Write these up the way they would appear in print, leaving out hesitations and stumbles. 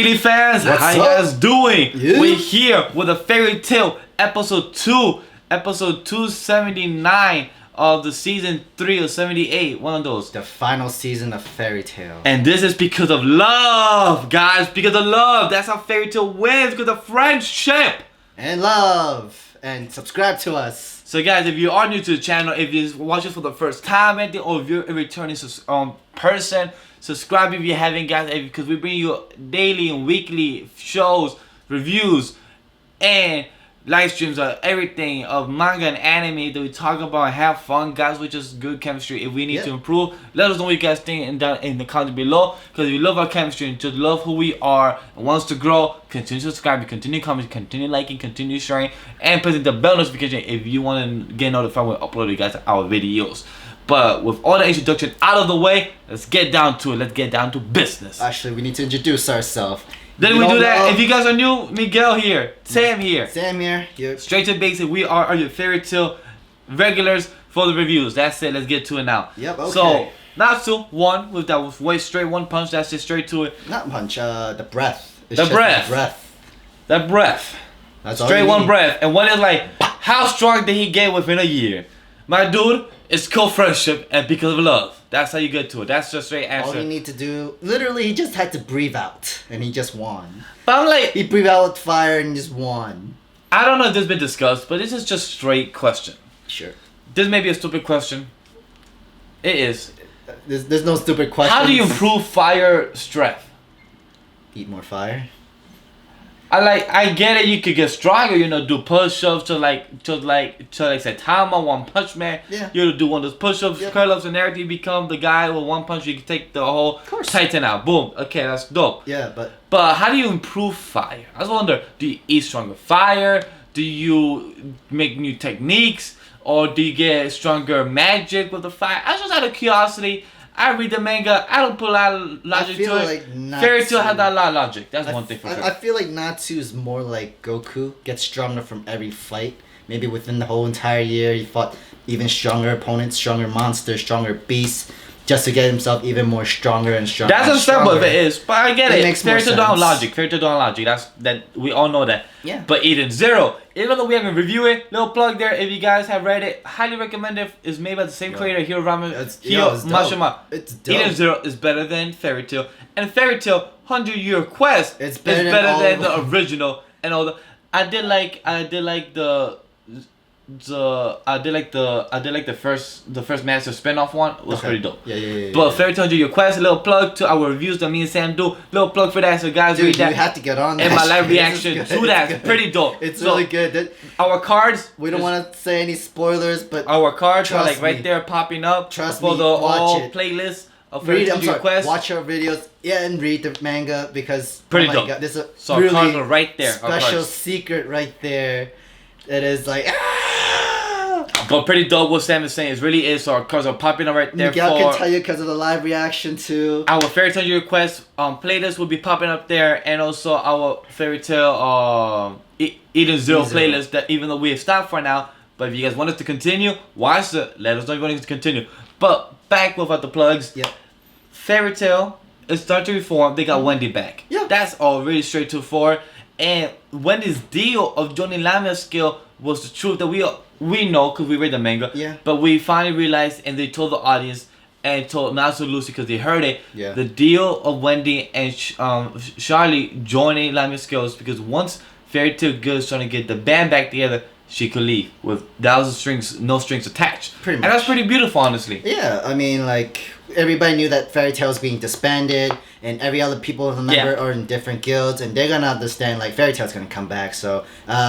Daily fans, What's how you up? guys doing? Yeah. We're here with a fairy tale episode 2, episode 279 of the season 3 of 78, one of those. The final season of Fairy Tale. And this is because of love, guys, because of love. That's how fairy tale wins, because of friendship. And love. And subscribe to us. So guys, if you are new to the channel, if you watch us for the first time, or if you're a returning person, subscribe if you haven't, guys, because we bring you daily and weekly shows, reviews, and live streams of everything of manga and anime that we talk about and have fun, guys, with just good chemistry. If we need to improve, let us know what you guys think in the comments below, because if you love our chemistry and just love who we are and wants to grow, continue subscribing, continue commenting, continue liking, continue sharing, and pressing the bell notification if you want to get notified when we upload you guys our videos. But with all the introduction out of the way, let's get down to it. Let's get down to business. Actually, we need to introduce ourselves. Then we do that. If you guys are new, Miguel here, Sam here. Sam here. Yep. Straight to basic, we are your fairy tale regulars for the reviews. That's it. Let's get to it now. Yep, okay. So, not two, one, with that was way straight, one punch. That's it, straight to it. Not punch, the breath. It's The just breath. The breath. That breath. That's all Straight you one need. breath. And one is like, how strong did he get within a year? My dude, it's called friendship and because of love. That's how you get to it. That's the straight answer. All you need to do, literally, he just had to breathe out, and he just won. But I'm like, He breathed out with fire and just won. I don't know if this has been discussed, but this is just straight question. Sure. This may be a stupid question. It is. There's no stupid questions. How do you improve fire strength? Eat more fire. I get it. You could get stronger. Do push-ups to Saitama, One Punch Man. Yeah. You do one of those push-ups, Yeah. curl-ups, and everything. You become the guy with one punch. You can take the whole Titan out. Boom. Okay, that's dope. Yeah, but But how do you improve fire? I was wondering, do you eat stronger fire? Do you make new techniques? Or do you get stronger magic with the fire? I was just out of curiosity. I read the manga. I don't put a lot of logic feel to it. like Fairy Tail Natsu- has a lot of logic. That's one thing for sure. I feel like Natsu is more like Goku. Gets stronger from every fight. Maybe within the whole entire year, he fought even stronger opponents, stronger monsters, stronger beasts, just to get himself even more stronger and stronger. That's understandable if it is, but I get it. Makes more Fairy Tail don't have sense. logic. Fairy Tail don't have logic. That we all know that. Yeah. But Eden Zero, even though we haven't reviewed it, little plug there. If you guys have read it, highly recommend it. It's made by the same creator, Hiro It's Mashima. It's dope. Eden Zero is better than Fairy Tail, and Fairy Tail 100-Year Quest It's is better better than than all the original and all the. I did like the first Master spin-off one. It was pretty dope. Yeah. But Fairy Tail 100-Year Quest, a little plug to our reviews that me and Sam do. Little plug for that, so guys, Dude, read that. you have to get on that. And my live This is reaction good. to that. It's It's good. pretty dope. It's So, really good. Our cards. We don't want to say any spoilers, but Our cards are Trust like right me. there popping up. Trust for me, the watch all it. playlist of Fairy read. Tail I'm sorry. Quest. Watch our videos. Yeah, and read the manga because Pretty oh my dope. God, this is a So our cards really are right there. Our special cards. secret right there. It is like But pretty dope what Sam is saying. It really is. So our cards are popping up right there. Miguel can for tell you because of the live reaction too. our Fairy Tail Request playlist will be popping up there, and also our Fairy Tail Eden Zero playlist. That even though we have stopped for now, but if you guys want us to continue, watch it. Let us know if you want us to continue. But back without the plugs. Yep. Fairy Tail is starting to reform. They got Wendy back. Yeah. That's all really straight to the forward. And Wendy's deal of joining Lamia's skill was the truth that we know because we read the manga. Yeah. But we finally realized, and they told the audience and told Natsu Lucy because they heard it. Yeah. The deal of Wendy and Charlie joining Lamia's skills, because once Fairy Tail Good is trying to get the band back together, she could leave with no strings attached. Pretty And that's much. pretty beautiful, honestly. Yeah, I mean, like, everybody knew that Fairy Tail is being disbanded, and every other people in the member are in different guilds, and they're gonna understand, like, Fairy Tail's gonna come back, so,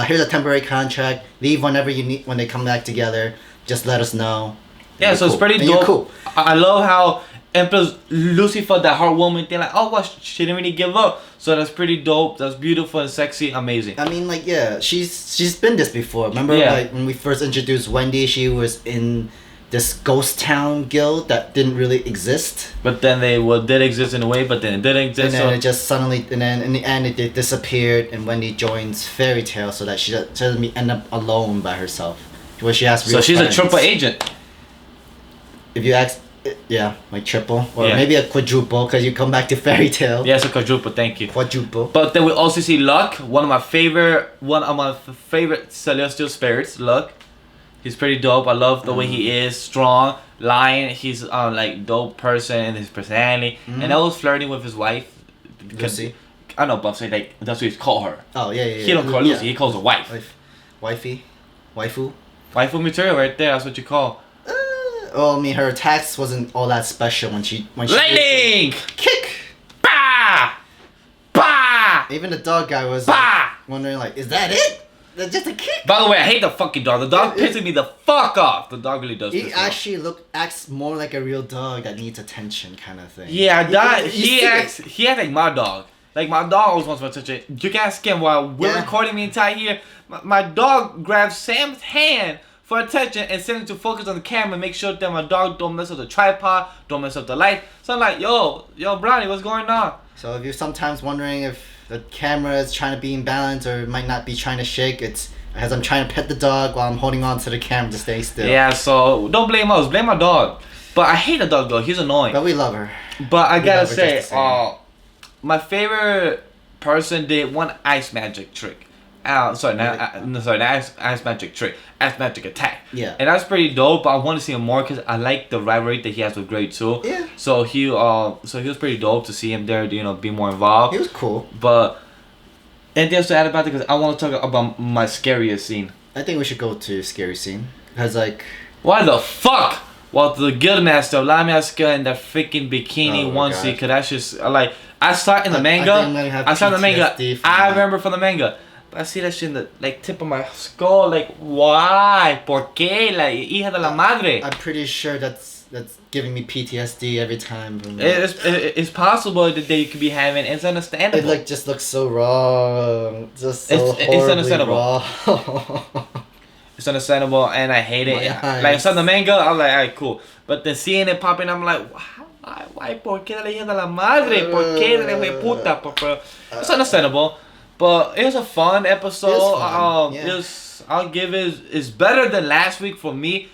here's a temporary contract, leave whenever you need, when they come back together, just let us know. Yeah, You're so it's cool. pretty And dope. you're cool. I love how, and plus Lucy felt that heartwarming thing, like, oh, well, she didn't really give up. So that's pretty dope. That's beautiful and sexy, amazing. I mean, like, yeah, she's been this before. Remember, like, when we first introduced Wendy, she was in this ghost town guild that didn't really exist. But then they did exist in a way, but then it didn't exist. And then it just suddenly, and then in the end, it disappeared, and Wendy joins Fairy Tail so that she doesn't end up alone by herself. Where she has real so she's friends. a triple agent. If you ask Yeah, like triple or Yeah. maybe a quadruple because you come back to Fairy Tail. Yeah, so quadruple. Thank you. Quadruple. But then we also see Luck, one of my favorite celestial spirits. Luck, he's pretty dope. I love the way he is, strong, lion. He's like dope person, his personality, and I was flirting with his wife. Lucy. I know, but I'm saying like that's what he's called her. Oh yeah. He don't call her Lucy. He calls her wife. Wifey, waifu. Waifu material right there. That's what you call. Well, I mean, her attacks wasn't all that special when she Lightning! Kick. Bah! Bah! Even the dog guy was Bah! wondering like, is that it? That's just a kick. By the way, I hate the fucking dog. The dog pisses me the fuck off. The dog really does. He piss me off. actually acts more like a real dog that needs attention, kind of thing. Yeah, that You he see acts. He acts like my dog. Like my dog always wants my attention. You can ask him while we're recording the entire year. My dog grabs Sam's hand for attention and sends him to focus on the camera, make sure that my dog don't mess up the tripod, don't mess up the light. So I'm like, yo, Brownie, what's going on? So if you're sometimes wondering if the camera is trying to be in balance or it might not be trying to shake, it's as I'm trying to pet the dog while I'm holding on to the camera to stay still. Yeah, so don't blame us, blame my dog. But I hate the dog though, he's annoying. But we love her. But I gotta say, just the my favorite person did one ice magic trick. Sorry, ice magic trick, ice magic attack. Yeah. And that's pretty dope. But I want to see him more because I like the rivalry that he has with Grade 2. Yeah. So he was pretty dope to see him there. Be more involved. He was cool. But anything else to add about it? Because I want to talk about my scariest scene. I think we should go to scary scene because like. Why the fuck? Well, the Guildmaster, Lamiaska, and that freaking bikini onesie. Because that's just like I saw it in the manga. I saw the manga. I remember from the manga. I see that shit in the tip of my skull. Like, why? ¿Por qué? Like, hija de la madre. I'm pretty sure that's giving me PTSD every time. It's possible that you could be having. It's understandable. It just looks so wrong. Just so horribly it's understandable. Wrong. It's understandable, and I hate it. Like, I saw the manga. I'm like, alright, cool. But then seeing it popping, I'm like, why? ¿Por qué la hija de la madre? ¿Por qué la hija de puta? It's understandable. But it was a fun episode. I'll give it's better than last week for me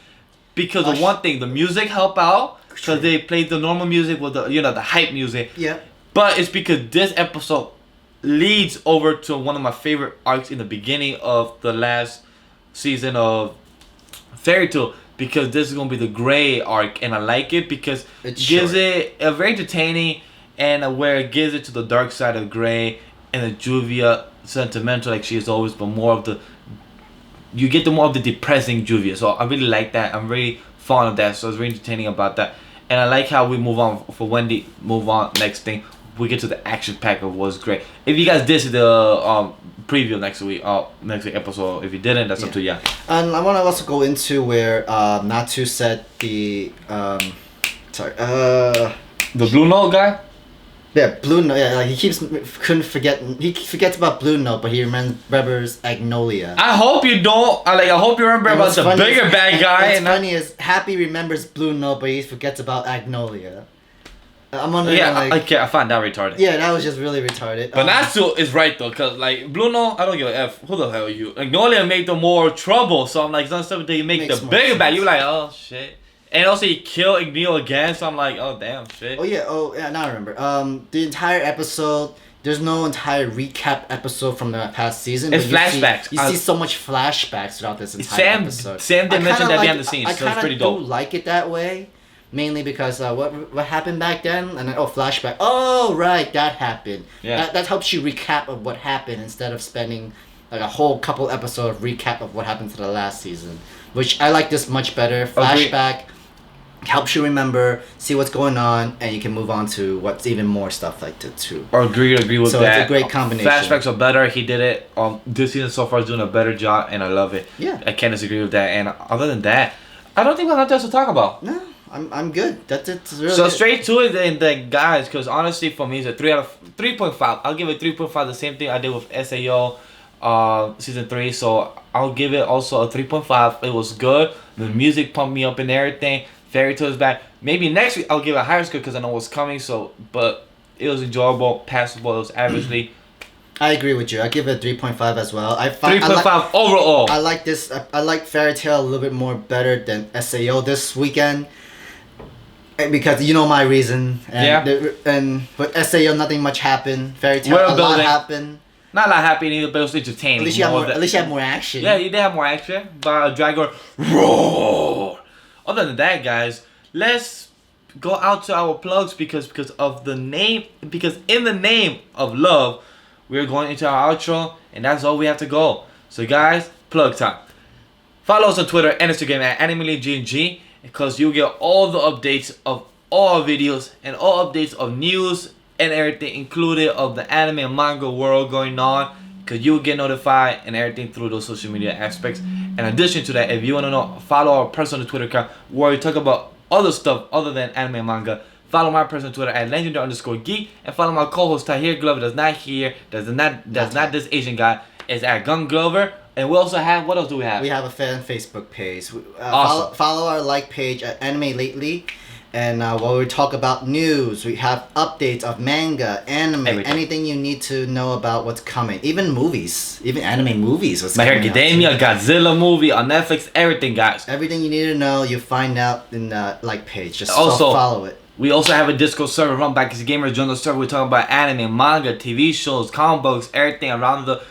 because of one thing, the music helped out because they played the normal music with the hype music. Yeah. But it's because this episode leads over to one of my favorite arcs in the beginning of the last season of Fairy Tail because this is gonna be the Gray arc and I like it because it gives it a very entertaining and where it gives it to the dark side of Gray. And the Juvia sentimental like she has always been more of you get more of the depressing Juvia. So I really like that. I'm really fond of that. So it's very entertaining about that. And I like how we move on for Wendy. Move on. Next thing we get to the action pack of what's great. If you guys did see the preview next week episode, if you didn't, that's up to you. And I want to also go into where Natsu said the the Blue Note guy. Yeah, Blue Note. Yeah, like he forgets about Blue Note, but he remembers Agnolia. I hope you don't. I hope you remember about the bigger bad guy. What's funny is Happy remembers Blue Note, but he forgets about Agnolia. I'm wondering. Yeah, I find that retarded. Yeah, that was just really retarded. But Natsu is right though, cause Blue Note, I don't give a f. Who the hell are you? Magnolia made them more trouble, so I'm like, some stuff that you make the bigger bad. You're like, oh shit. And also he killed Igneo again, so I'm like, oh damn, shit. Oh yeah, now I remember. The entire episode, there's no entire recap episode from the past season. It's flashbacks. You see so much flashbacks throughout this entire episode. Sam did mention that behind the scenes, so it's pretty dope. I kind of do like it that way, mainly because what happened back then, and then flashback. Oh right, that happened. Yeah. That helps you recap of what happened instead of spending like a whole couple episode of recap of what happened to the last season, which I like this much better. Flashback. Helps you remember, see what's going on, and you can move on to what's even more stuff like that too. Agree with so that. So it's a great combination. Flashbacks are better. He did it. This season so far is doing a better job, and I love it. Yeah. I can't disagree with that. And other than that, I don't think we have nothing else to talk about. No, I'm good. That's really so good. Straight to it, then guys, because honestly, for me, it's a 3.5. I'll give it 3.5. The same thing I did with SAO, season 3. So I'll give it also a 3.5. It was good. The music pumped me up and everything. Fairy Tail is back. Maybe next week I'll give it a higher score because I know what's coming. So, but it was enjoyable, passable. It was averagely. I agree with you. I give it a 3.5 as well. 3.5 overall. I like this. I like Fairy Tail a little bit more better than SAO this weekend. Because you know my reason. And Yeah. And with SAO, nothing much happened. Fairy Tail, World a lot building. happened. Not a lot happening either, but it was entertaining. At least you have more action. Yeah, you did have more action. But Dragon roar. Other than that, guys, let's go out to our plugs because of the name. Because in the name of love, we're going into our outro, and that's all we have to go. So, guys, plug time. Follow us on Twitter and Instagram at AnimeLeagueGNG because you'll get all the updates of all our videos and all updates of news and everything included of the anime and manga world going on, because you'll get notified and everything through those social media aspects. In addition to that, if you want to know, follow our personal Twitter account where we talk about other stuff other than anime and manga. Follow my personal Twitter at legendary_geek, and follow my co-host Tahir Glover, that's not this Asian guy, is at Gun Glover. And we also have, what else do we have? We have a fan Facebook page. Awesome. Follow our like page at Anime Lately. And while we talk about news, we have updates of manga, anime, anything you need to know about what's coming. Even movies, even anime movies. My Hero Academia, Godzilla movie on Netflix, everything, guys. Everything you need to know, you find out in the like page. Just also follow it. We also have a Discord server run by Geeks Gamers. Join the server. We talk about anime, manga, TV shows, comic books, everything around the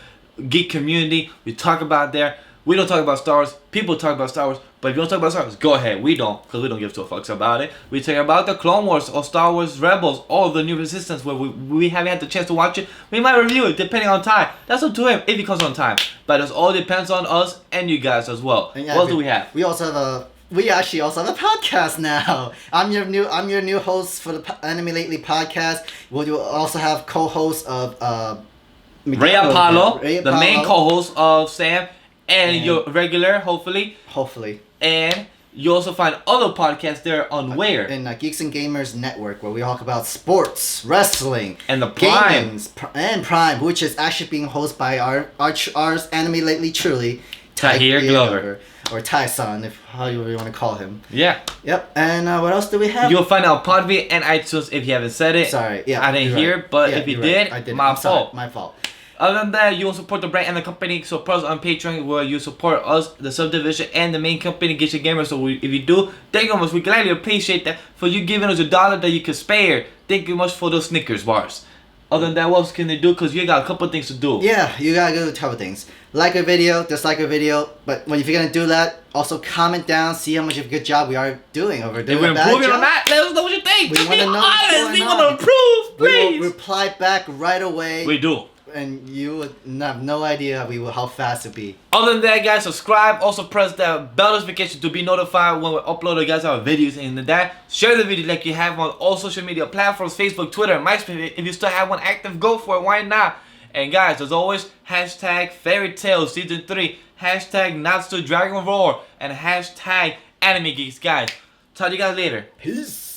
geek community. We talk about there. We don't talk about Star Wars. People talk about Star Wars. But if you don't talk about Star Wars, go ahead. We don't, because we don't give two fucks about it. We talk about the Clone Wars or Star Wars Rebels or the New Resistance, where we haven't had the chance to watch it. We might review it depending on time. That's up to him if he comes on time. But it all depends on us and you guys as well. Yeah, what else do we have? We also have we actually also have a podcast now. I'm your new host for the Anime Lately podcast. We'll also have co-host of Ray Apollo, the main co-host of Sam, and your regular, hopefully. And you also find other podcasts there on where? In Geeks and Gamers Network, where we talk about sports, wrestling, and the Prime, and Prime, which is actually being hosted by our Anime Lately truly, Tahir Glover. Or Tai-san, if how you want to call him. Yeah. Yep. And what else do we have? You'll find out Podbean and iTunes if you haven't said it. Sorry. Yeah. I didn't hear, but if you did, I didn't. my fault. My fault. Other than that, you will support the brand and the company. Support us on Patreon, where you support us, the subdivision, and the main company, Geeks Gamers. So if you do, thank you much. We gladly appreciate that for you giving us $1 that you can spare. Thank you much for those Snickers bars. Other than that, what else can they do? Because you got a couple things to do. Yeah, you gotta do a couple things. Like a video, dislike a video. But if you're gonna do that, also comment down, see how much of a good job we are doing over there. If we're improving or not, let us know what you think. We want to know. Honest. We want to improve, please. We will reply back right away. We do. And you would have no idea how fast it'd be. Other than that, guys, subscribe. Also press that bell notification to be notified when we upload guys our videos. And that, share the video like you have on all social media platforms, Facebook, Twitter, and MySpace. If you still have one active, go for it. Why not? And guys, as always, hashtag Fairy Tail Season 3, hashtag Not So Dragon Roar, and hashtag Anime Geeks. Guys, talk to you guys later. Peace.